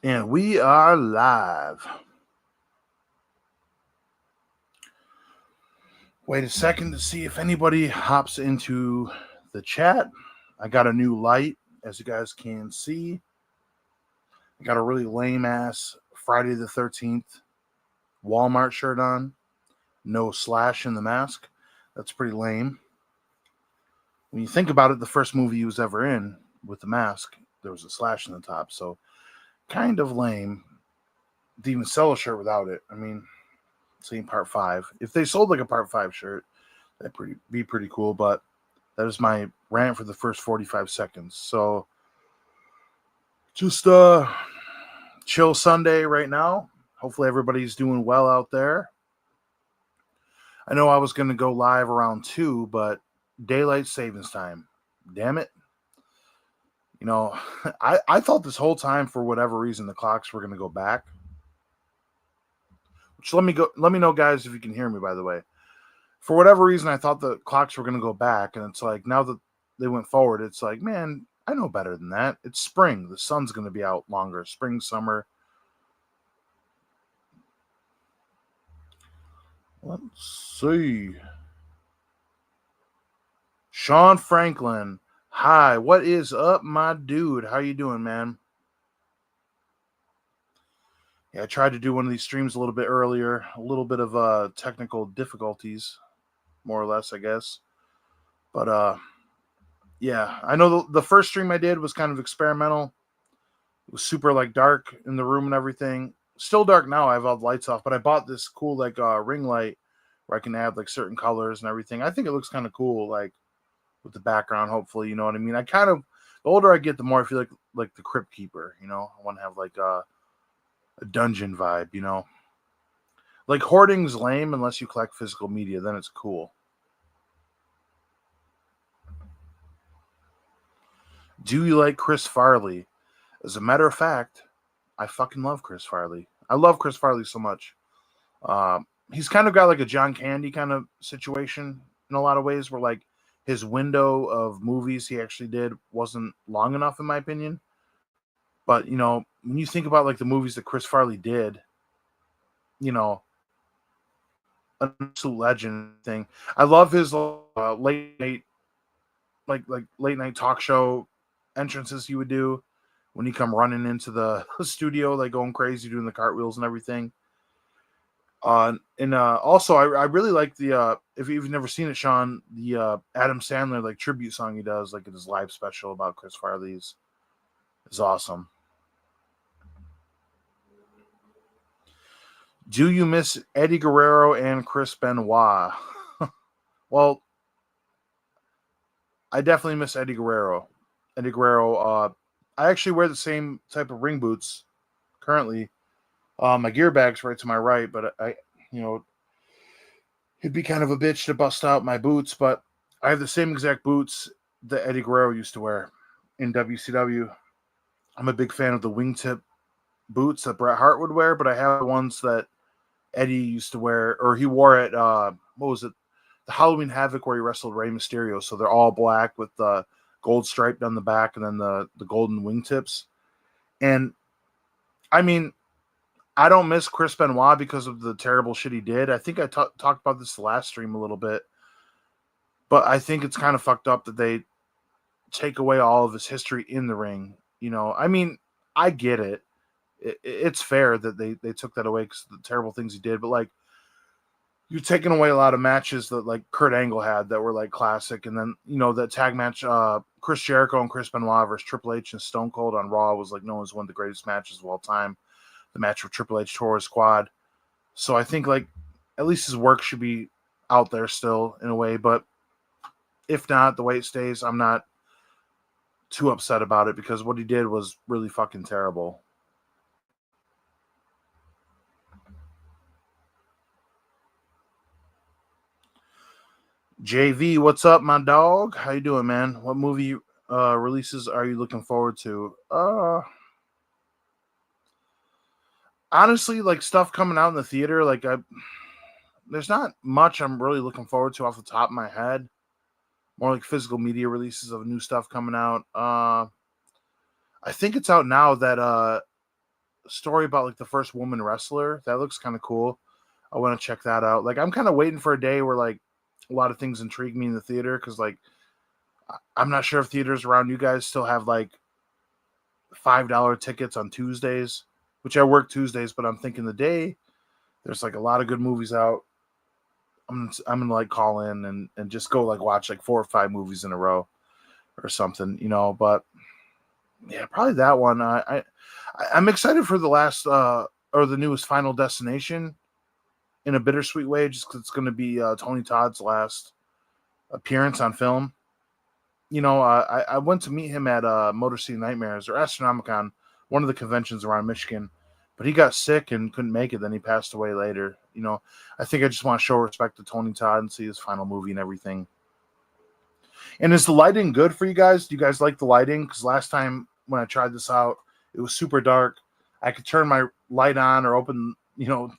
And we are live. Wait a second to see if anybody hops into the chat. I got a new light, as you guys can see. I got a really lame ass Friday the 13th Walmart shirt on. No slash in the mask. That's pretty lame. When you think about it, the first movie he was ever in with the mask, there was a slash in the top. So kind of lame to even sell a shirt without it. I mean, saying part 5. If they sold like a part 5 shirt, that'd be pretty cool. But that is my rant for the first 45 seconds. So just chill Sunday right now. Hopefully everybody's doing well out there. I know I was going to go live around 2, but daylight savings time. Damn it. You know, I thought this whole time, for whatever reason, the clocks were going to go back. Which let me know, guys, if you can hear me, by the way. For whatever reason, I thought the clocks were going to go back, and it's like, now that they went forward, it's like, man, I know better than that. It's spring. The sun's going to be out longer. Spring, summer. Let's see. Sean Franklin. Hi, what is up, my dude? How you doing, man? Yeah, I tried to do one of these streams a little bit earlier. A little bit of technical difficulties, more or less, I guess. But yeah, I know the first stream I did was kind of experimental. It was super like dark in the room and everything. Still dark now. I have all the lights off, but I bought this cool like ring light where I can add like certain colors and everything. I think it looks kind of cool, like with the background. Hopefully, you know what I mean. I kind of, the older I get, the more I feel like the Crypt Keeper. You know, I want to have like a dungeon vibe. You know, like hoarding's lame unless you collect physical media. Then it's cool. Do you like Chris Farley? As a matter of fact, I fucking love Chris Farley. I love Chris Farley so much. He's kind of got like a John Candy kind of situation in a lot of ways, where like his window of movies he actually did wasn't long enough, in my opinion. But you know, when you think about like the movies that Chris Farley did, you know, an absolute legend thing. I love his late night, like late night talk show entrances he would do when he come running into the studio, like going crazy, doing the cartwheels and everything. And also, I really like the if you've never seen it, Sean, the Adam Sandler like tribute song he does like in his live special about Chris Farley's is awesome. Do you miss Eddie Guerrero and Chris Benoit? Well, I definitely miss Eddie Guerrero. Eddie Guerrero. I actually wear the same type of ring boots currently. My gear bag's right to my right, but you know, it'd be kind of a bitch to bust out my boots, but I have the same exact boots that Eddie Guerrero used to wear in WCW. I'm a big fan of the wingtip boots that Bret Hart would wear, but I have the ones that Eddie used to wear, or he wore at what was it? The Halloween Havoc where he wrestled Rey Mysterio. So they're all black with the gold stripe down the back and then the golden wingtips. And I mean, I don't miss Chris Benoit because of the terrible shit he did. I think I talked about this last stream a little bit, but I think it's kind of fucked up that they take away all of his history in the ring. You know, I mean, I get it. It's fair that they took that away because the terrible things he did, but like you're taking away a lot of matches that like Kurt Angle had that were like classic, and then you know that tag match, Chris Jericho and Chris Benoit versus Triple H and Stone Cold on Raw was like known as one of the greatest matches of all time. The match with Triple H tore his quad, so I think like at least his work should be out there still in a way, but if not, the way it stays, I'm not too upset about it because what he did was really fucking terrible. JV, what's up, my dog? How you doing, man? What movie releases are you looking forward to? Honestly, like stuff coming out in the theater, like there's not much I'm really looking forward to off the top of my head. More like physical media releases of new stuff coming out. I think it's out now that story about like the first woman wrestler. That looks kind of cool. I want to check that out. Like I'm kind of waiting for a day where like a lot of things intrigue me in the theater because like I'm not sure if theaters around you guys still have like $5 tickets on Tuesdays, which I work Tuesdays, but I'm thinking the day there's like a lot of good movies out. I'm gonna like call in and just go like watch like 4 or 5 movies in a row or something, you know. But yeah, probably that one. I'm excited for the last or the newest Final Destination in a bittersweet way, just because it's going to be Tony Todd's last appearance on film. You know, I went to meet him at Motor City Nightmares or Astronomicon, one of the conventions around Michigan, but he got sick and couldn't make it. Then he passed away later. You know, I think I just want to show respect to Tony Todd and see his final movie and everything. And is the lighting good for you guys? Do you guys like the lighting? Because last time when I tried this out, it was super dark. I could turn my light on or open, you know,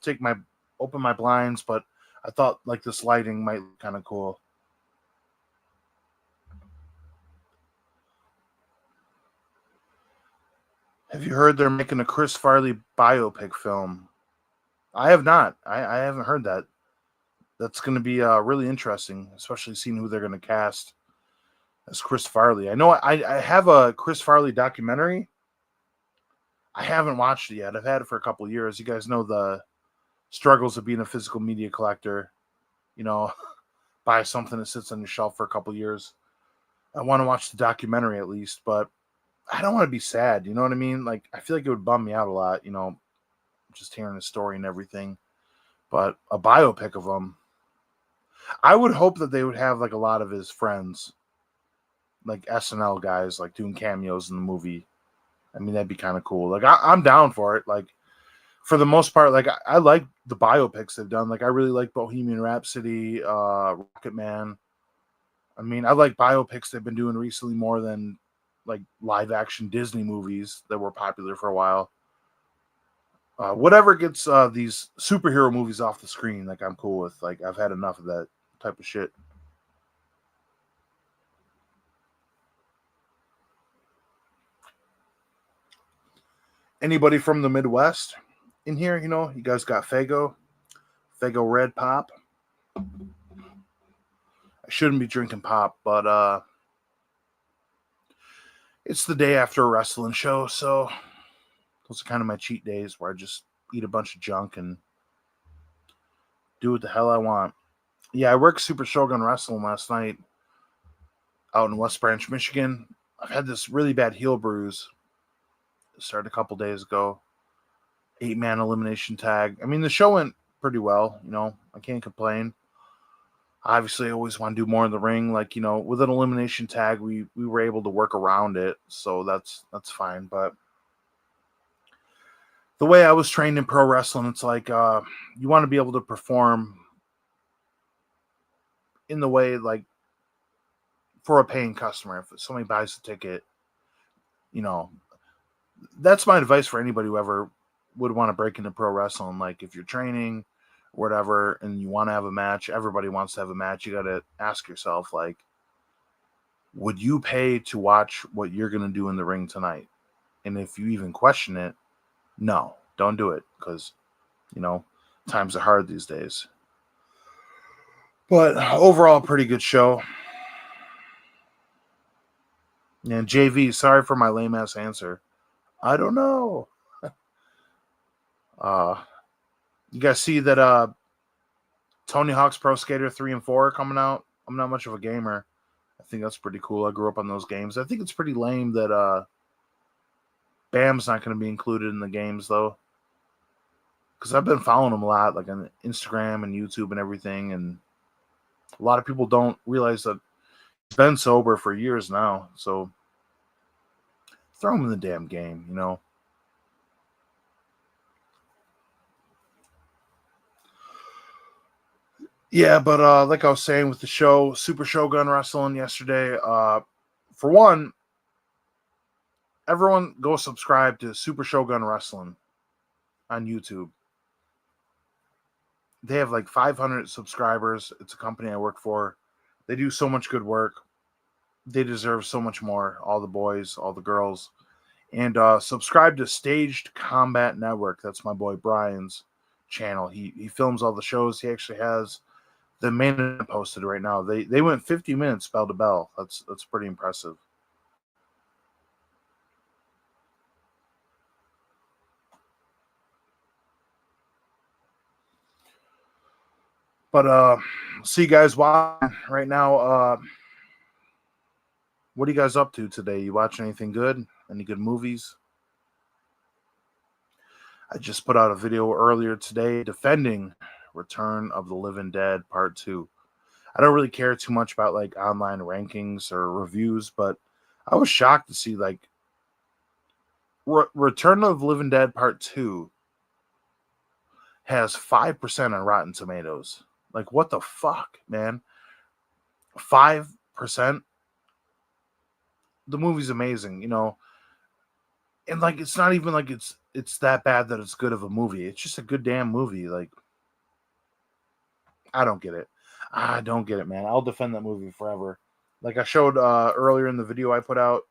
open my blinds, but I thought like this lighting might look kind of cool. Have you heard they're making a Chris Farley biopic film? I have not. I haven't heard that. That's going to be really interesting, especially seeing who they're going to cast as Chris Farley. I know I have a Chris Farley documentary. I haven't watched it yet. I've had it for a couple of years. You guys know the struggles of being a physical media collector. You know, buy something that sits on your shelf for a couple of years. I want to watch the documentary at least, but I don't want to be sad. You know what I mean? Like, I feel like it would bum me out a lot, you know, just hearing the story and everything. But a biopic of him, I would hope that they would have like a lot of his friends, like SNL guys, like doing cameos in the movie. I mean, that'd be kind of cool. Like, I'm down for it. Like, for the most part, like I like the biopics they've done. Like, I really like Bohemian Rhapsody, Rocket Man. I mean, I like biopics they've been doing recently more than like live action Disney movies that were popular for a while. Whatever gets these superhero movies off the screen, like I'm cool with. Like I've had enough of that type of shit. Anybody from the Midwest in here? You know, you guys got Fago Red Pop. I shouldn't be drinking pop, but it's the day after a wrestling show, so those are kind of my cheat days where I just eat a bunch of junk and do what the hell I want. Yeah, I worked Super Shogun Wrestling last night out in West Branch, Michigan. I've had this really bad heel bruise. It started a couple days ago. 8-man elimination tag. I mean, the show went pretty well. You know, I can't complain. Obviously, I always want to do more in the ring. Like, you know, with an elimination tag, we were able to work around it, so that's fine. But the way I was trained in pro wrestling, it's like you want to be able to perform in the way like for a paying customer. If somebody buys a ticket, you know, that's my advice for anybody who ever would want to break into pro wrestling. Like if you're training, or whatever, and you want to have a match, everybody wants to have a match. You got to ask yourself, like, would you pay to watch what you're going to do in the ring tonight? And if you even question it, no, don't do it because, you know, times are hard these days. But overall, pretty good show. And JV, sorry for my lame ass answer. I don't know. Uh, you guys see that Tony Hawk's Pro Skater 3 and 4 are coming out? I'm not much of a gamer. I think that's pretty cool. I grew up on those games. I think it's pretty lame that Bam's not going to be included in the games, though. Because I've been following him a lot, like on Instagram and YouTube and everything. And a lot of people don't realize that he's been sober for years now. So throw him in the damn game, you know. Yeah, but like I was saying with the show, Super Shogun Wrestling yesterday, for one, everyone go subscribe to Super Shogun Wrestling on YouTube. They have like 500 subscribers. It's a company I work for. They do so much good work. They deserve so much more. All the boys, all the girls. And subscribe to Staged Combat Network. That's my boy Brian's channel. He films all the shows. He actually has the main event posted right now. They went 50 minutes bell to bell. That's pretty impressive. But see you guys watching right now. What are you guys up to today? You watching anything good? Any good movies? I just put out a video earlier today defending Return of the Living Dead Part 2. I don't really care too much about like online rankings or reviews, but I was shocked to see like Return of the Living Dead Part 2 has 5% on Rotten Tomatoes. Like, what the fuck, man? 5%? The movie's amazing, and like it's not even like it's that bad that it's good of a movie. It's just a good damn movie. Like, I don't get it. I don't get it, man. I'll defend that movie forever. Like I showed earlier in the video I put out,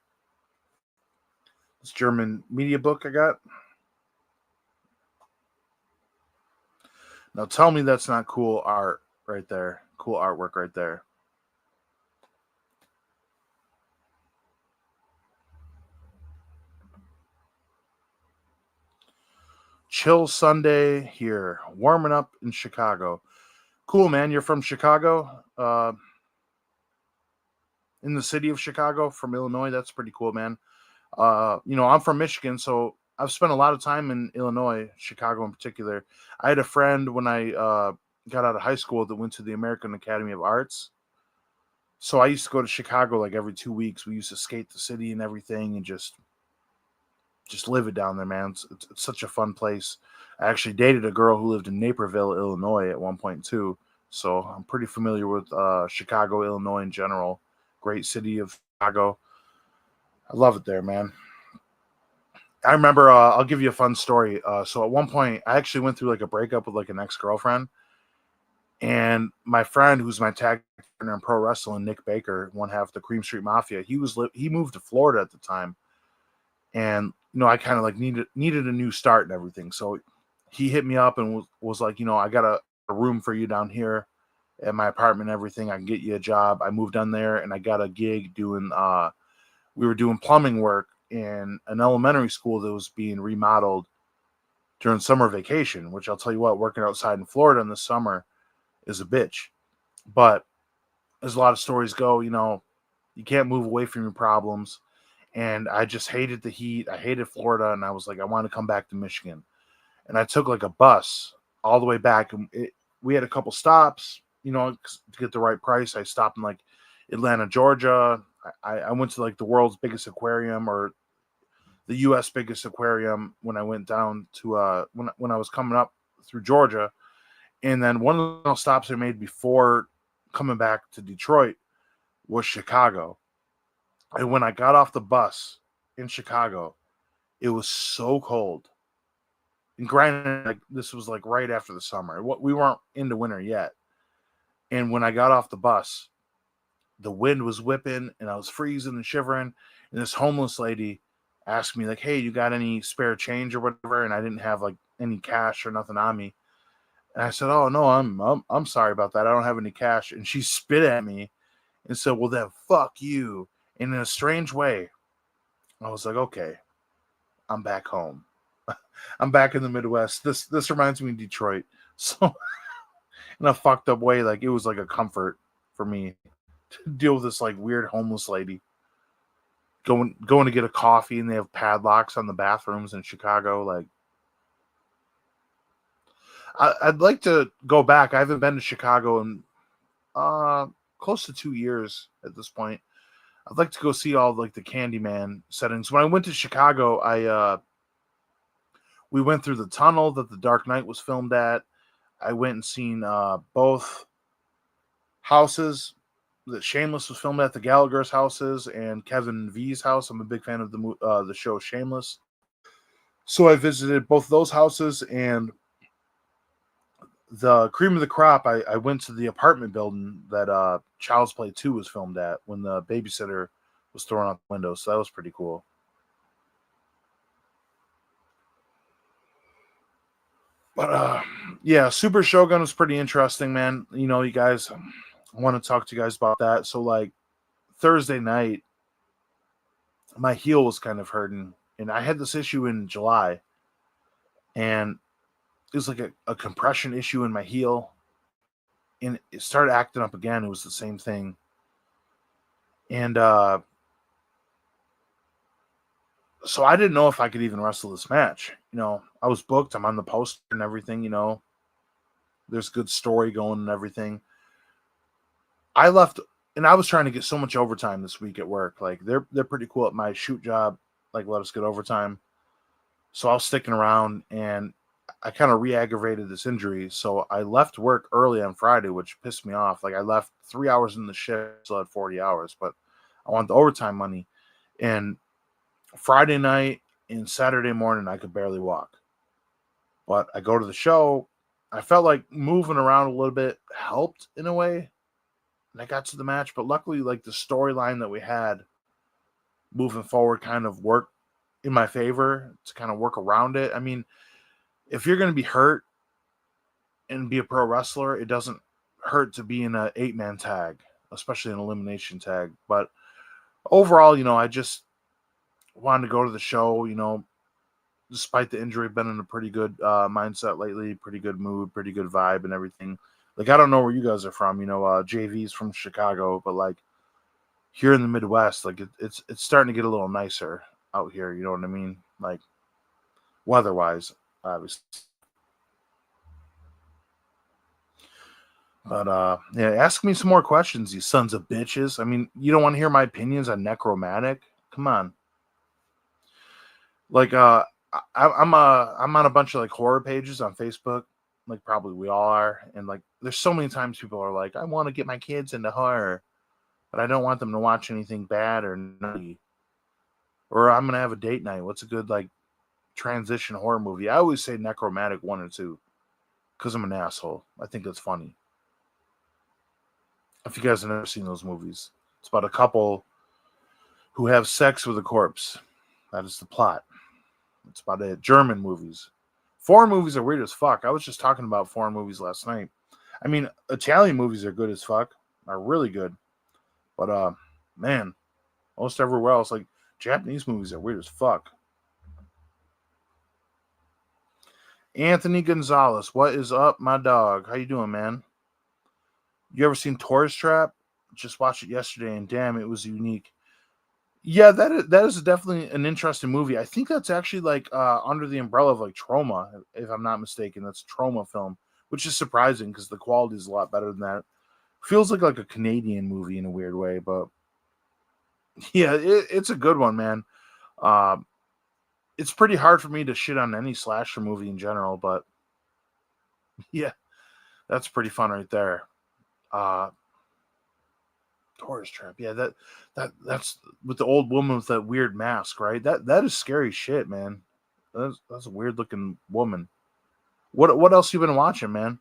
this German media book I got. Now tell me that's not cool art right there. Cool artwork right there. Chill Sunday here, warming up in Chicago. Cool, man. You're from Chicago, in the city of Chicago, from Illinois. That's pretty cool, man. I'm from Michigan, so I've spent a lot of time in Illinois, Chicago in particular. I had a friend when I got out of high school that went to the American Academy of Arts. So I used to go to Chicago like every 2 weeks. We used to skate the city and everything, and just live it down there, man. It's such a fun place. I actually dated a girl who lived in Naperville, Illinois at one point too. So I'm pretty familiar with Chicago, Illinois in general. Great city of Chicago. I love it there, man. I remember, I'll give you a fun story. So at one point, I actually went through like a breakup with like an ex-girlfriend. And my friend, who's my tag partner in pro wrestling, Nick Baker, one half of the Cream Street Mafia, he moved to Florida at the time. And, I kind of like needed a new start and everything. So he hit me up and was like, I got a room for you down here at my apartment and everything. I can get you a job. I moved down there and I got a gig doing, we were doing plumbing work in an elementary school that was being remodeled during summer vacation, which I'll tell you what, working outside in Florida in the summer is a bitch. But as a lot of stories go, you can't move away from your problems. And I just hated the heat. I hated Florida. And I was like, I want to come back to Michigan. And I took like a bus all the way back. And we had a couple stops, to get the right price. I stopped in like Atlanta, Georgia. I went to like the world's biggest aquarium, or the U.S. biggest aquarium, when I went down to when I was coming up through Georgia. And then one of the stops I made before coming back to Detroit was Chicago. And when I got off the bus in Chicago, it was so cold. And granted, like, this was like right after the summer. We weren't into winter yet. And when I got off the bus, the wind was whipping and I was freezing and shivering. And this homeless lady asked me, like, hey, you got any spare change or whatever? And I didn't have like any cash or nothing on me. And I said, oh no, I'm sorry about that. I don't have any cash. And she spit at me and said, well then fuck you. And in a strange way, I was like, okay, I'm back home. I'm back in the Midwest. This reminds me of Detroit. So in a fucked up way, like it was like a comfort for me to deal with this like weird homeless lady. Going to get a coffee and they have padlocks on the bathrooms in Chicago. Like, I'd like to go back. I haven't been to Chicago in close to 2 years at this point. I'd like to go see all like the Candyman settings. When I went to Chicago, we went through the tunnel that The Dark Knight was filmed at. I went and seen both houses that Shameless was filmed at, the Gallagher's houses and Kevin V's house. I'm a big fan of the show Shameless. So I visited both those houses, and the cream of the crop, I went to the apartment building that Child's Play 2 was filmed at when the babysitter was thrown out the window. So that was pretty cool. But yeah, Super Shogun was pretty interesting, man. You know, you guys, I want to talk to you guys about that. So like Thursday night, my heel was kind of hurting, and I had this issue in July, and it was like a compression issue in my heel, and it started acting up again. It was the same thing, and so I didn't know if I could even wrestle this match. You know, I was booked. I'm on the poster and everything. You know, there's good story going and everything. I left, and I was trying to get so much overtime this week at work. Like they're pretty cool at my shoot job. Like let us get overtime. So I was sticking around, and I kind of re-aggravated this injury. So I left work early on Friday, which pissed me off. Like I left 3 hours in the shift, still had 40 hours, but I wanted the overtime money. And Friday night and Saturday morning, I could barely walk. But I go to the show. I felt like moving around a little bit helped in a way. And I got to the match, but luckily, like the storyline that we had moving forward kind of worked in my favor to kind of work around it. I mean, if you're going to be hurt and be a pro wrestler, it doesn't hurt to be in an 8-man tag, especially an elimination tag. But overall, you know, I just wanted to go to the show. You know, despite the injury, been in a pretty good mindset lately, pretty good mood, pretty good vibe, and everything. Like I don't know where you guys are from. You know, JV's from Chicago, but like here in the Midwest, like it's starting to get a little nicer out here. You know what I mean? Like weather-wise, obviously. But yeah, ask me some more questions, you sons of bitches. I mean, you don't want to hear my opinions on Necromantic? Come on. Like I'm on a bunch of like horror pages on Facebook, like probably we all are, and like there's so many times people are like, I want to get my kids into horror, but I don't want them to watch anything bad or nutty. Or I'm gonna have a date night. What's a good like transition horror movie? I always say Necromantic 1 or 2 because I'm an asshole. I think it's funny. If you guys have never seen those movies, it's about a couple who have sex with a corpse. That is the plot. That's about it. German movies. Foreign movies are weird as fuck. I was just talking about foreign movies last night. I mean, Italian movies are good as fuck. Are really good. But man, most everywhere else, like Japanese movies are weird as fuck. Anthony Gonzalez, what is up, my dog? How you doing, man? You ever seen Tourist Trap? Just watched it yesterday, and damn, it was unique. Yeah, that is definitely an interesting movie. I think that's actually like under the umbrella of like Trauma, if I'm not mistaken. That's a Trauma film, which is surprising because the quality is a lot better than that. Feels like a Canadian movie in a weird way, but yeah, it's a good one, man. Uh, it's pretty hard for me to shit on any slasher movie in general, but yeah, that's pretty fun right there. Uh, Tourist Trap, yeah, that's with the old woman with that weird mask, right? That is scary shit, man. That's a weird looking woman. What else you been watching, man?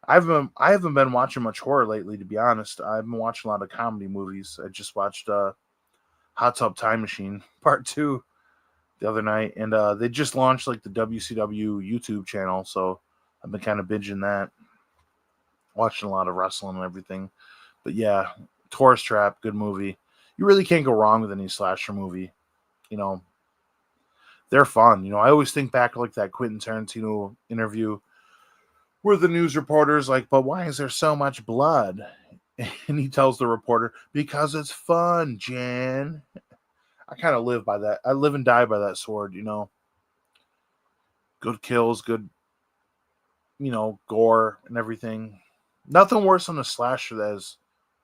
I haven't been watching much horror lately, to be honest. I've been watching a lot of comedy movies. I just watched Hot Tub Time Machine Part 2 the other night, and they just launched like the WCW YouTube channel, so I've been kind of binging that, watching a lot of wrestling and everything. But yeah, Tourist Trap, good movie. You really can't go wrong with any slasher movie. You know, they're fun. You know, I always think back to like that Quentin Tarantino interview where the news reporter's like, but why is there so much blood? And he tells the reporter, because it's fun, Jan. I kind of live by that. I live and die by that sword, you know. Good kills, good, gore and everything. Nothing worse than a slasher that has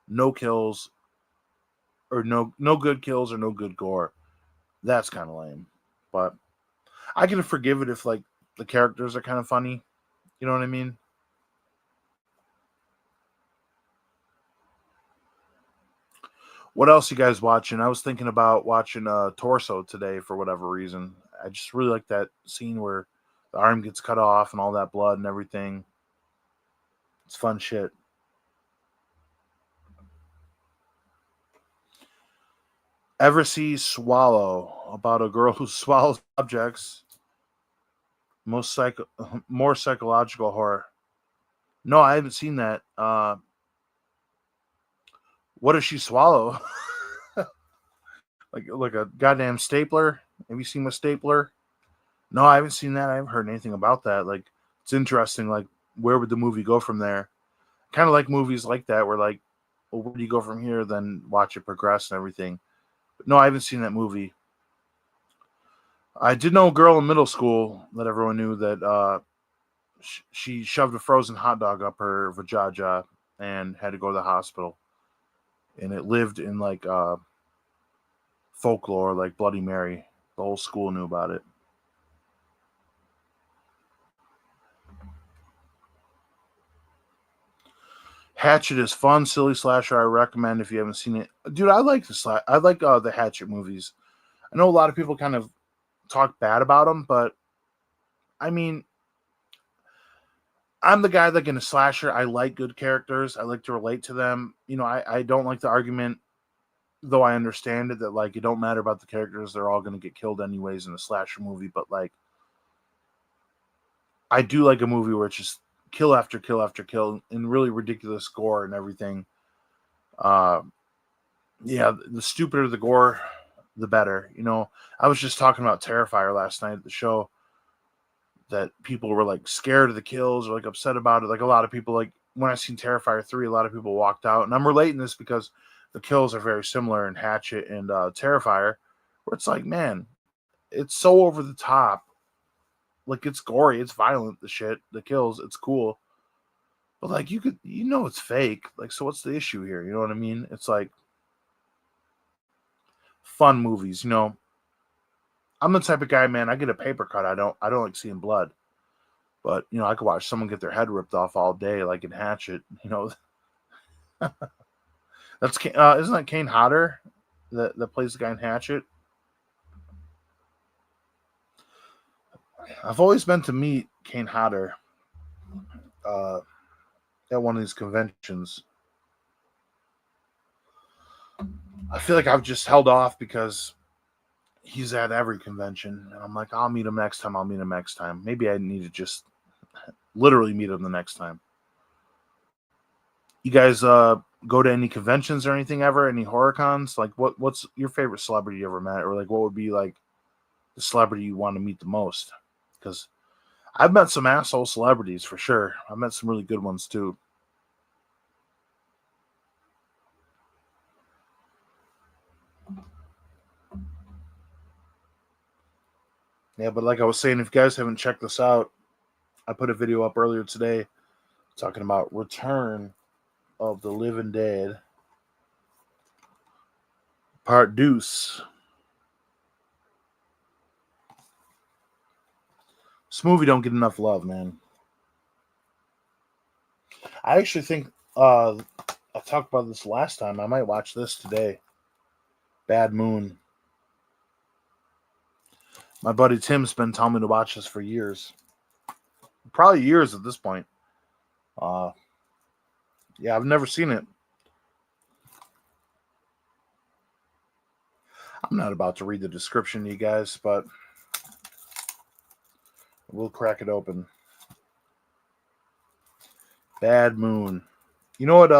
no kills or no good kills or no good gore. That's kind of lame. But I can forgive it if like the characters are kind of funny. You know what I mean? What else you guys watching? I was thinking about watching Torso today for whatever reason. I just really like that scene where the arm gets cut off and all that blood and everything. It's fun shit. Ever see Swallow, about a girl who swallows objects? Most psycho, more psychological horror. No, I haven't seen that. What does she swallow? Like a goddamn stapler? Have you seen a stapler? No, I haven't seen that. I haven't heard anything about that. Like, it's interesting. Like, where would the movie go from there? Kind of like movies like that, where like, well, where do you go from here? Then watch it progress and everything. But no, I haven't seen that movie. I did know a girl in middle school that everyone knew that she shoved a frozen hot dog up her vajayjay and had to go to the hospital. And it lived in like folklore, like Bloody Mary. The whole school knew about it. Hatchet is fun, silly slasher. I recommend if you haven't seen it, dude. I like I like the Hatchet movies. I know a lot of people kind of talk bad about them, but I mean, I'm the guy that in a slasher, I like good characters. I like to relate to them. You know, I don't like the argument, though I understand it, that like it don't matter about the characters; they're all going to get killed anyways in a slasher movie. But like, I do like a movie where it's just kill after kill after kill and really ridiculous gore and everything. Uh, yeah, the stupider the gore, the better. You know, I was just talking about Terrifier last night at the show, that people were like scared of the kills or like upset about it. Like a lot of people, like when I seen Terrifier 3, a lot of people walked out. And I'm relating this because the kills are very similar in Hatchet and Terrifier, where it's like, man, it's so over the top. Like it's gory, it's violent, the shit, the kills, it's cool. But like you could, you know, it's fake. Like, so what's the issue here? You know what I mean? It's like fun movies, you know. I'm the type of guy, man, I get a paper cut. I don't like seeing blood. But you know, I could watch someone get their head ripped off all day, like in Hatchet. You know, that's isn't that Kane Hodder that plays the guy in Hatchet? I've always meant to meet Kane Hodder uh, at one of these conventions. I feel like I've just held off because he's at every convention, and I'm like, I'll meet him next time. I'll meet him next time. Maybe I need to just literally meet him the next time. You guys go to any conventions or anything ever? Any horror cons? Like, what's your favorite celebrity you ever met, or like what would be like the celebrity you want to meet the most? Because I've met some asshole celebrities for sure. I've met some really good ones too. Yeah, but like I was saying, if you guys haven't checked this out, I put a video up earlier today talking about Return of the Living Dead Part Deuce. This movie don't get enough love, man. I actually think I talked about this last time. I might watch this today. Bad Moon. My buddy Tim's been telling me to watch this for years. Probably years at this point. Uh yeah, I've never seen it. I'm not about to read the description to you guys, but we'll crack it open. Bad Moon. You know what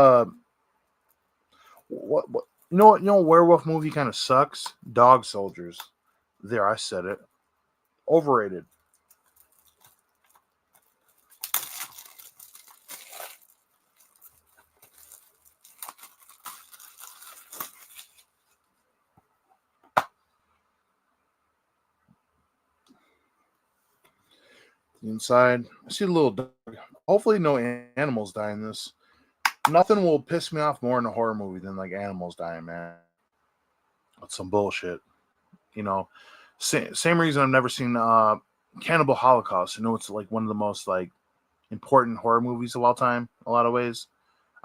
you know werewolf movie kind of sucks? Dog Soldiers. There, I said it. Overrated. Inside, I see a little dog. Hopefully, no animals die in this. Nothing will piss me off more in a horror movie than like animals dying, man. That's some bullshit. You know, same reason I've never seen Cannibal Holocaust. I know it's like one of the most like important horror movies of all time. In a lot of ways,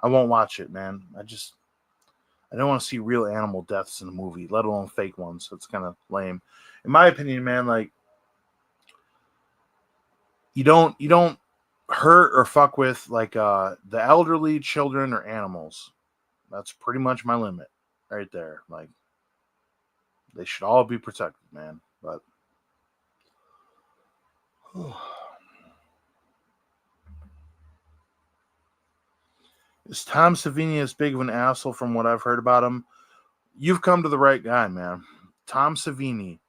I won't watch it, man. I don't want to see real animal deaths in a movie, let alone fake ones. That's kind of lame, in my opinion, man. Like you don't hurt or fuck with like the elderly, children, or animals. That's pretty much my limit right there. Like they should all be protected, man. But Is Tom Savini as big of an asshole from what I've heard about him? You've come to the right guy, man. Tom Savini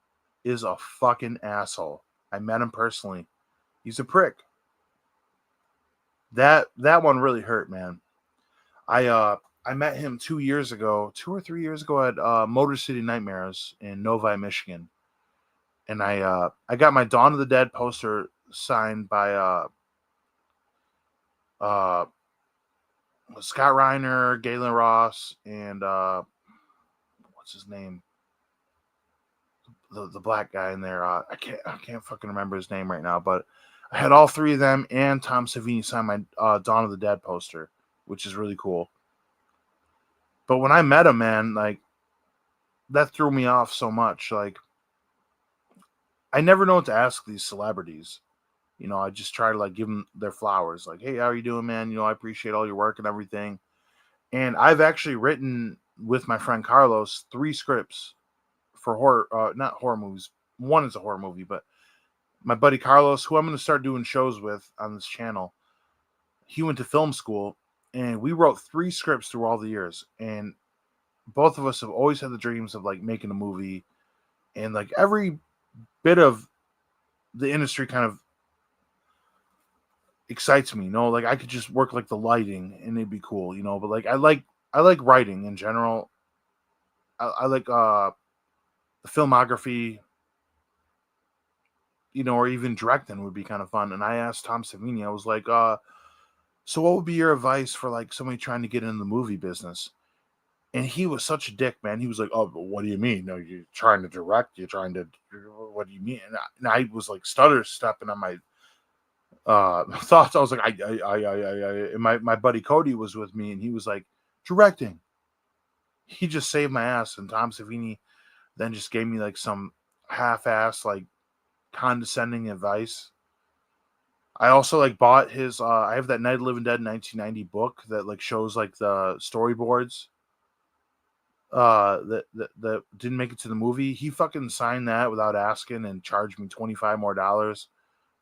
is a fucking asshole. I met him personally. He's a prick. That one really hurt, man. I met him 2 or 3 years ago at Motor City Nightmares in Novi, Michigan, and I got my Dawn of the Dead poster signed by uh Scott Reiner, Galen Ross, and what's his name? The black guy in there. I can't fucking remember his name right now, but I had all three of them and Tom Savini sign my Dawn of the Dead poster, which is really cool. But when I met him, man, like that threw me off so much. Like I never know what to ask these celebrities. You know, I just try to like give them their flowers. Like, hey, how are you doing, man? You know, I appreciate all your work and everything. And I've actually written with my friend Carlos 3 scripts for horror, not horror movies. One is a horror movie, but my buddy Carlos, who I'm going to start doing shows with on this channel, he went to film school and we wrote 3 scripts through all the years. And both of us have always had the dreams of like making a movie, and like every bit of the industry kind of excites me, you know, like I could just work like the lighting and it'd be cool, you know, but like I like writing in general. I like the filmography, you know, or even directing would be kind of fun. And I asked Tom Savini, I was like, so what would be your advice for like somebody trying to get into the movie business? And he was such a dick, man. He was like, "Oh, but what do you mean? No, you're trying to direct. You're trying to. What do you mean?" And I was like stutter stepping on my thoughts. I was like, And my buddy Cody was with me, and he was like, "Directing." He just saved my ass. And Tom Savini then just gave me like some half-ass, like condescending advice. I also like bought his. I have that Night of the Living Dead 1990 book that like shows like the storyboards that didn't make it to the movie. He fucking signed that without asking and charged me $25 more.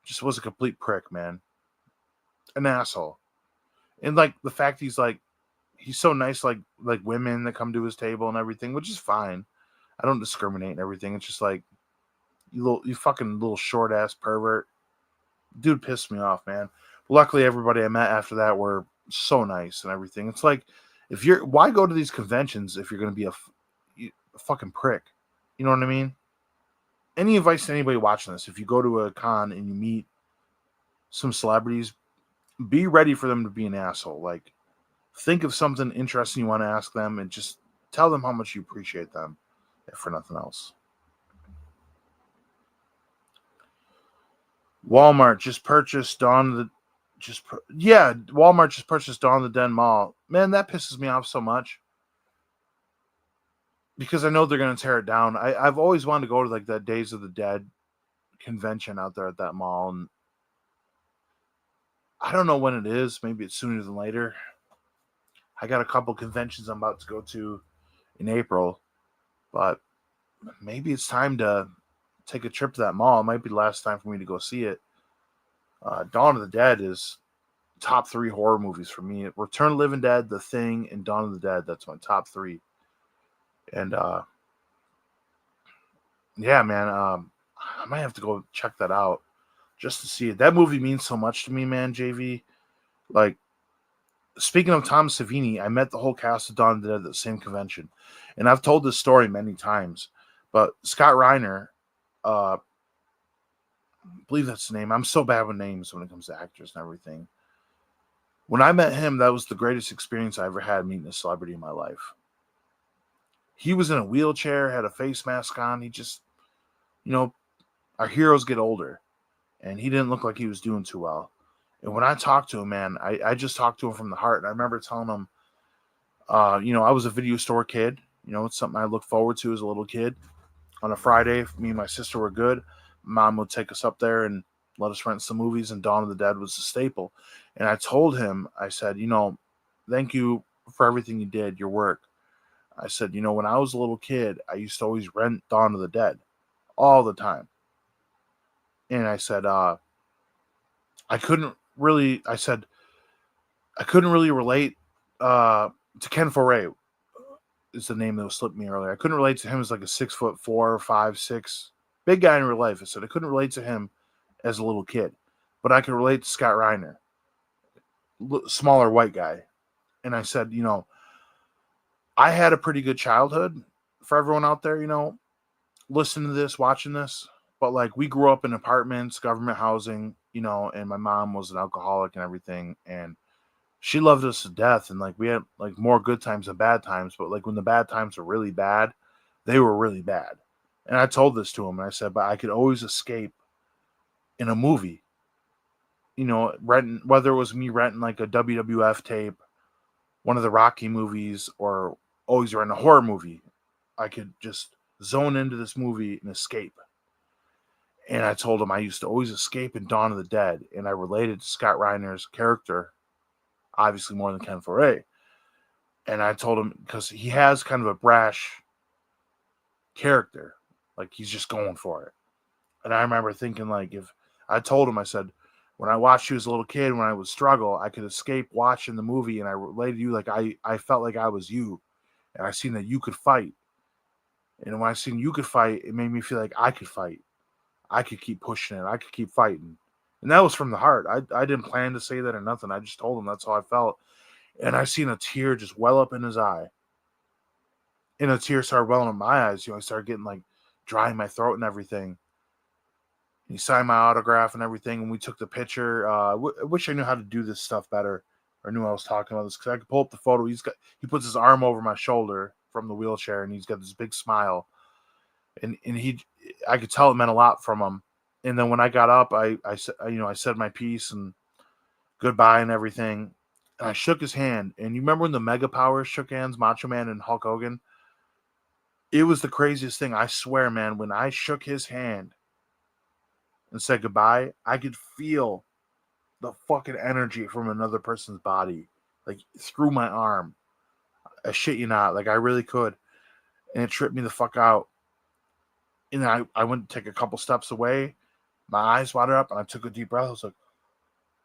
Just was a complete prick, man. An asshole. And like the fact he's so nice, like women that come to his table and everything, which is fine. I don't discriminate and everything. It's just like you fucking little short ass pervert. Dude pissed me off, man. Luckily everybody I met after that were so nice and everything. It's like why go to these conventions if you're going to be a fucking prick? You know what I mean? Any advice to anybody watching this? If you go to a con and you meet some celebrities, be ready for them to be an asshole. Like, think of something interesting you want to ask them and just tell them how much you appreciate them, if for nothing else. Walmart just purchased Walmart just purchased Dawn of the Dead Mall. Man, that pisses me off so much. Because I know they're going to tear it down. I've always wanted to go to like that Days of the Dead convention out there at that mall, and I don't know when it is. Maybe it's sooner than later. I got a couple conventions I'm about to go to in April, but maybe it's time to take a trip to that mall. It might be the last time for me to go see it. Dawn of the Dead is top 3 horror movies for me. Return of the Living Dead, The Thing, and Dawn of the Dead. That's my top 3. And yeah, man, I might have to go check that out just to see it. That movie means so much to me, man, JV. Like, speaking of Tom Savini, I met the whole cast of Dawn of the Dead at the same convention. And I've told this story many times. But Scott Reiner, I believe that's the name. I'm so bad with names when it comes to actors and everything. When I met him, that was the greatest experience I ever had meeting a celebrity in my life. He was in a wheelchair, had a face mask on. He just, you know, our heroes get older. And he didn't look like he was doing too well. And when I talked to him, man, I just talked to him from the heart. And I remember telling him, you know, I was a video store kid. You know, it's something I looked forward to as a little kid. On a Friday, if me and my sister were good, Mom would take us up there and let us rent some movies, and Dawn of the Dead was a staple. And I told him, I said, you know, thank you for everything you did, your work. I said, you know, when I was a little kid, I used to always rent Dawn of the Dead all the time. And I said, I couldn't really. I said I couldn't really relate to Ken Foray. Is the name that was slipped me earlier. I couldn't relate to him as like a 6'4", 5'6", big guy in real life. I said I couldn't relate to him as a little kid, but I could relate to Scott Reiner, smaller white guy. And I said, I had a pretty good childhood for everyone out there, listening to this, watching this. But like we grew up in apartments, government housing, and my mom was an alcoholic and everything. And she loved us to death. And like we had like more good times than bad times. But like when the bad times were really bad, they were really bad. And I told this to him. And I said, but I could always escape in a movie. Renting, whether it was me renting like a WWF tape, one of the Rocky movies, or always rent a horror movie. I could just zone into this movie and escape. And I told him I used to always escape in Dawn of the Dead, and I related to Scott Reiner's character, obviously more than Ken Foray. And I told him, because he has kind of a brash character, like he's just going for it. And I remember thinking, like, if I told him, I said, when I watched you as a little kid, when I would struggle, I could escape watching the movie, and I related to you like I felt like I was you, and I seen that you could fight. And when I seen you could fight, it made me feel like I could fight. I could keep pushing it. I could keep fighting. And that was from the heart. I didn't plan to say that or nothing. I just told him that's how I felt. And I seen a tear just well up in his eye. And a tear started welling in my eyes. I started getting like dry in my throat and everything. He signed my autograph and everything, and we took the picture. I wish I knew how to do this stuff better, or knew I was talking about this, because I could pull up the photo. He puts his arm over my shoulder from the wheelchair, and he's got this big smile, and I could tell it meant a lot from him. And then when I got up, I said my piece and goodbye and everything, and I shook his hand. And you remember when the Mega Powers shook hands, Macho Man and Hulk Hogan? It was the craziest thing. I swear, man, when I shook his hand and said goodbye, I could feel the fucking energy from another person's body, like through my arm. I shit you not, like I really could. And it tripped me the fuck out. And I went to take a couple steps away. My eyes watered up, and I took a deep breath. I was like,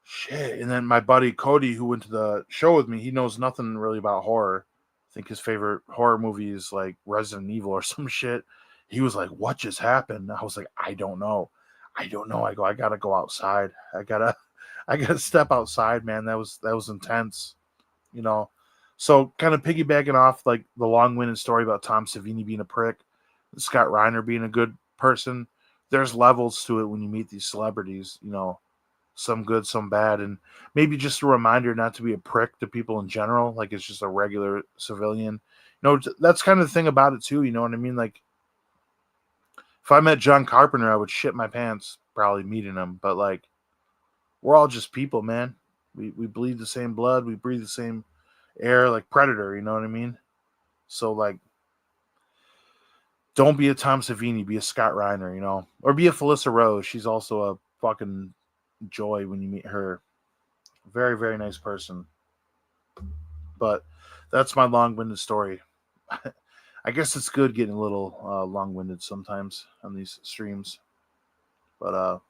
shit. And then my buddy Cody, who went to the show with me, he knows nothing really about horror. I think his favorite horror movie is like Resident Evil or some shit. He was like, what just happened? I was like, I don't know. I go, I gotta go outside. I gotta step outside, man. That was intense, So kind of piggybacking off like the long-winded story about Tom Savini being a prick, Scott Reiner being a good person. There's levels to it when you meet these celebrities, some good, some bad, and maybe just a reminder not to be a prick to people in general. Like it's just a regular civilian. That's kind of the thing about it too. You know what I mean? Like if I met John Carpenter, I would shit my pants probably meeting him. But like, we're all just people, man. We bleed the same blood. We breathe the same air, like Predator. You know what I mean? So like, don't be a Tom Savini. Be a Scott Reiner, or be a Felissa Rose. She's also a fucking joy when you meet her. Very, very nice person. But that's my long-winded story. I guess it's good getting a little long-winded sometimes on these streams. But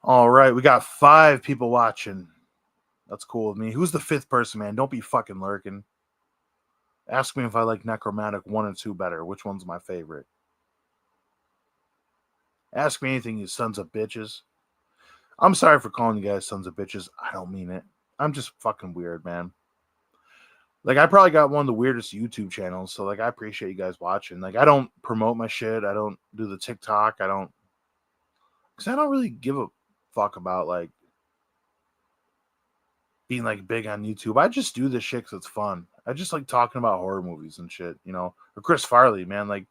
all right, we got 5 people watching. That's cool with me. Who's the 5th person, man? Don't be fucking lurking. Ask me if I like Necromantic 1 and 2 better. Which one's my favorite? Ask me anything, you sons of bitches. I'm sorry for calling you guys sons of bitches. I don't mean it. I'm just fucking weird, man. Like, I probably got one of the weirdest YouTube channels, so, like, I appreciate you guys watching. Like, I don't promote my shit. I don't do the TikTok. Because I don't really give a fuck about, like, being, like, big on YouTube. I just do this shit because it's fun. I just like talking about horror movies and shit, Or Chris Farley, man. Like,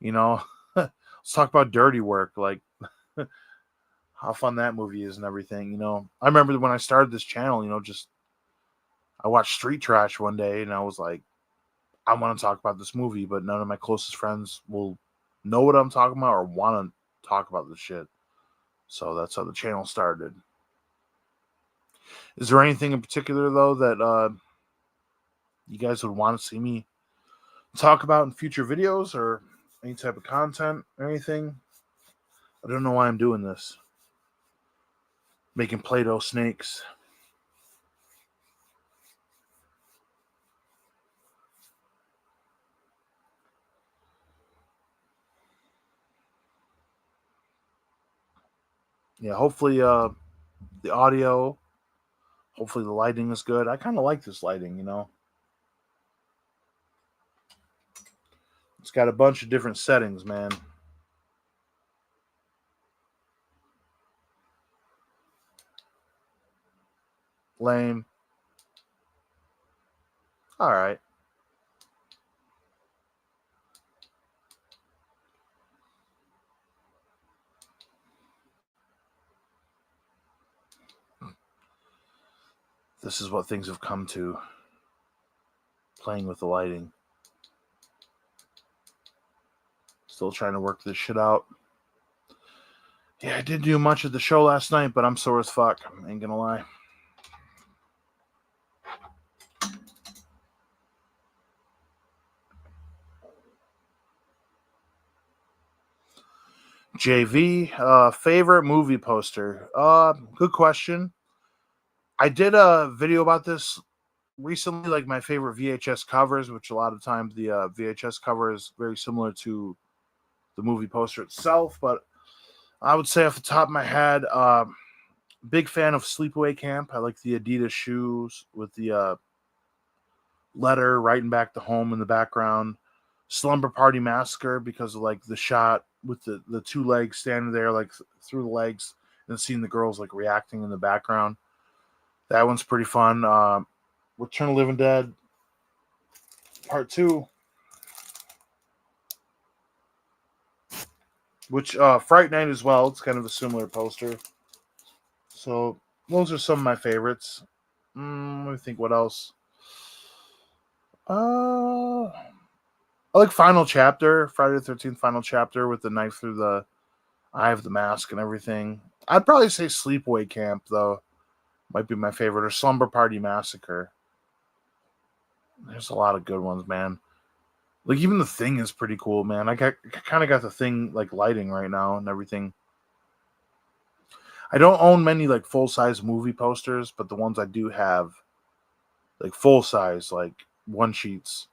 let's talk about Dirty Work. Like, how fun that movie is and everything, I remember when I started this channel, I watched Street Trash one day and I was like, I want to talk about this movie, but none of my closest friends will know what I'm talking about or want to talk about this shit. So that's how the channel started. Is there anything in particular, though, that you guys would want to see me talk about in future videos or any type of content or anything. I don't know why I'm doing this. Making Play-Doh snakes. Yeah, hopefully the audio, hopefully the lighting is good. I kind of like this lighting, you know. It's got a bunch of different settings, man. Lame. All right. This is what things have come to. Playing with the lighting. Still trying to work this shit out. Yeah, I didn't do much of the show last night, but I'm sore as fuck. Ain't gonna lie. JV, favorite movie poster. Good question. I did a video about this recently, like my favorite VHS covers, which a lot of times the VHS cover is very similar to the movie poster itself. But I would say off the top of my head, big fan of Sleepaway Camp. I like the Adidas shoes with the letter writing back to home in the background. Slumber Party Massacre because of like the shot with the two legs standing there like through the legs and seeing the girls like reacting in the background. That one's pretty fun. Return of the Living Dead Part 2, which Fright Night as well. It's kind of a similar poster. So those are some of my favorites. Let me think what else. I like Final Chapter, Friday the 13th Final Chapter with the knife through the eye of the mask and everything. I'd probably say Sleepaway Camp, though. Might be my favorite. Or Slumber Party Massacre. There's a lot of good ones, man. Like, even The Thing is pretty cool, man. I kind of got The Thing, like, lighting right now and everything. I don't own many, like, full-size movie posters, but the ones I do have, like, full-size, like, one-sheets.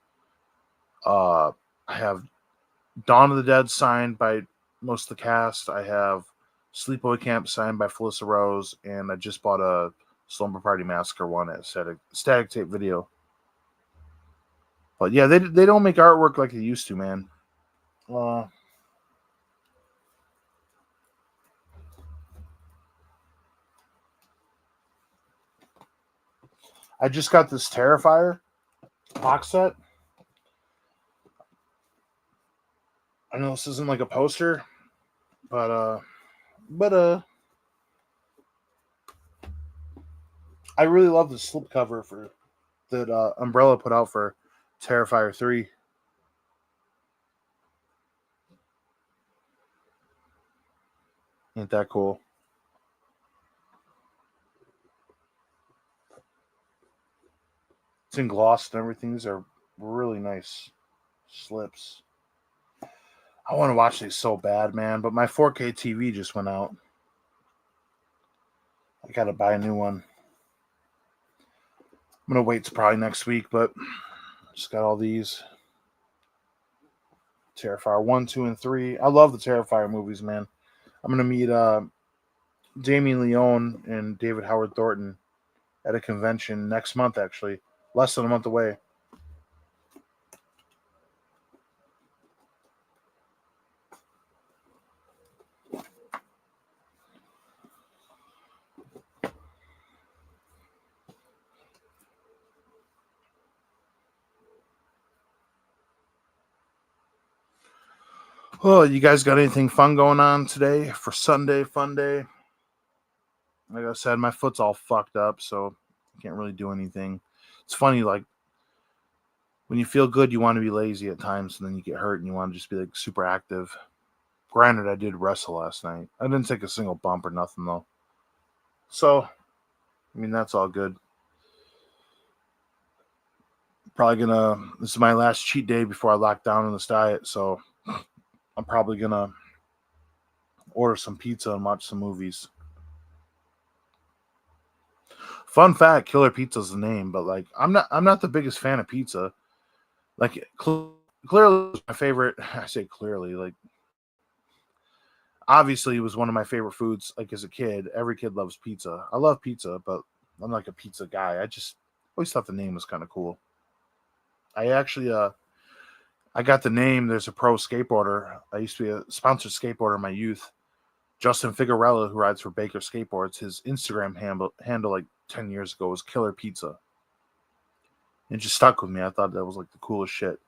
I have Dawn of the Dead signed by most of the cast. I have Sleepaway Camp signed by Felissa Rose, and I just bought a Slumber Party Massacre one at Static Tape Video. But yeah, they don't make artwork like they used to, man. I just got this Terrifier box set. I know this isn't like a poster, but I really love the slipcover for that Umbrella put out for Terrifier 3. Ain't that cool? It's in gloss and everything. These are really nice slips. I want to watch these so bad, man, but my 4K TV just went out. I gotta buy a new one. I'm gonna wait till probably next week, but just got all these. Terrifier 1, 2, and 3. I love the Terrifier movies, man. I'm gonna meet Damien Leone and David Howard Thornton at a convention next month, actually. Less than a month away. Oh, you guys got anything fun going on today for Sunday, fun day? Like I said, my foot's all fucked up, so I can't really do anything. It's funny, like, when you feel good, you want to be lazy at times, and then you get hurt and you want to just be, like, super active. Granted, I did wrestle last night. I didn't take a single bump or nothing, though. So, I mean, that's all good. Probably this is my last cheat day before I lock down on this diet, so I'm probably gonna order some pizza and watch some movies. Fun fact: Killer Pizza's the name, but like I'm not the biggest fan of pizza. Like clearly my favorite. I say clearly, like obviously it was one of my favorite foods. Like as a kid, every kid loves pizza. I love pizza, but I'm like a pizza guy. I just always thought the name was kind of cool. I actually I got the name. There's a pro skateboarder. I used to be a sponsored skateboarder in my youth. Justin Figueroa, who rides for Baker Skateboards, his Instagram handle like 10 years ago was Killer Pizza. It just stuck with me. I thought that was like the coolest shit.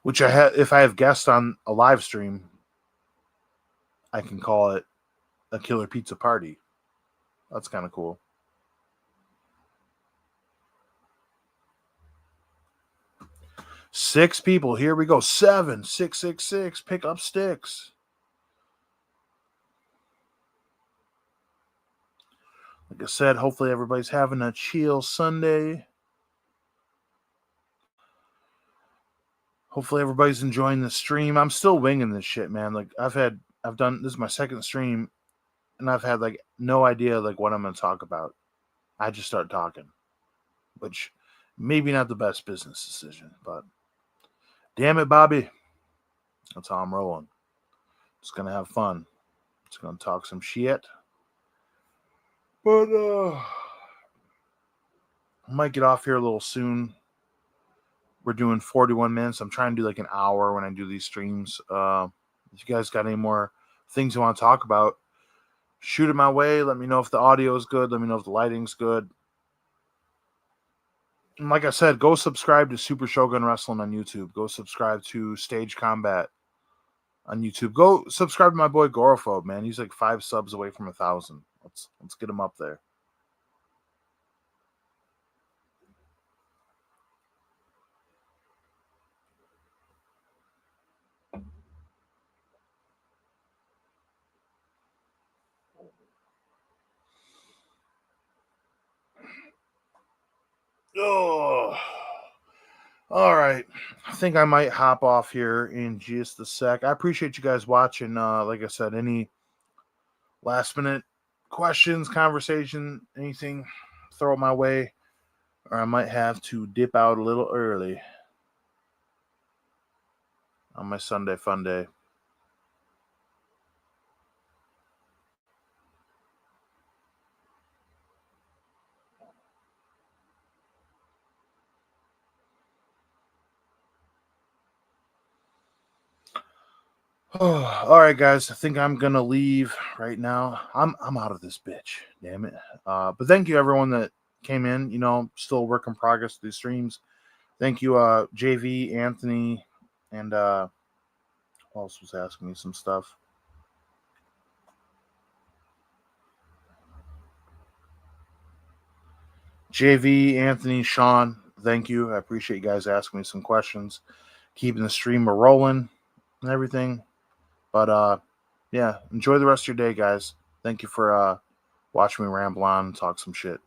Which I had, if I have guests on a live stream, I can call it a Killer Pizza Party. That's kind of cool. Six people. Here we go. 7-666. Pick up sticks. Like I said, hopefully everybody's having a chill Sunday. Hopefully everybody's enjoying the stream. I'm still winging this shit, man. Like I've done this is my second stream, and I've had like no idea like what I'm gonna talk about. I just start talking, which maybe not the best business decision, but damn it, Bobby. That's how I'm rolling. Just gonna have fun. Just gonna talk some shit. But I might get off here a little soon. We're doing 41 minutes. I'm trying to do like an hour when I do these streams. If you guys got any more things you want to talk about, shoot it my way. Let me know if the audio is good. Let me know if the lighting's good. And like I said, go subscribe to Super Shogun Wrestling on YouTube. Go subscribe to Stage Combat on YouTube. Go subscribe to my boy Gorophobe, man. He's like 5 subs away from 1,000. Let's get him up there. Oh, all right. I think I might hop off here in just a sec. I appreciate you guys watching. Like I said, any last minute questions, conversation, anything, throw it my way, or I might have to dip out a little early on my Sunday fun day. All right, guys. I think I'm gonna leave right now. I'm out of this bitch. Damn it. But thank you everyone that came in. You know, still a work in progress these streams. Thank you, JV, Anthony, and who else was asking me some stuff. JV, Anthony, Sean, thank you. I appreciate you guys asking me some questions, keeping the streamer rolling and everything. But yeah, enjoy the rest of your day, guys. Thank you for watching me ramble on and talk some shit.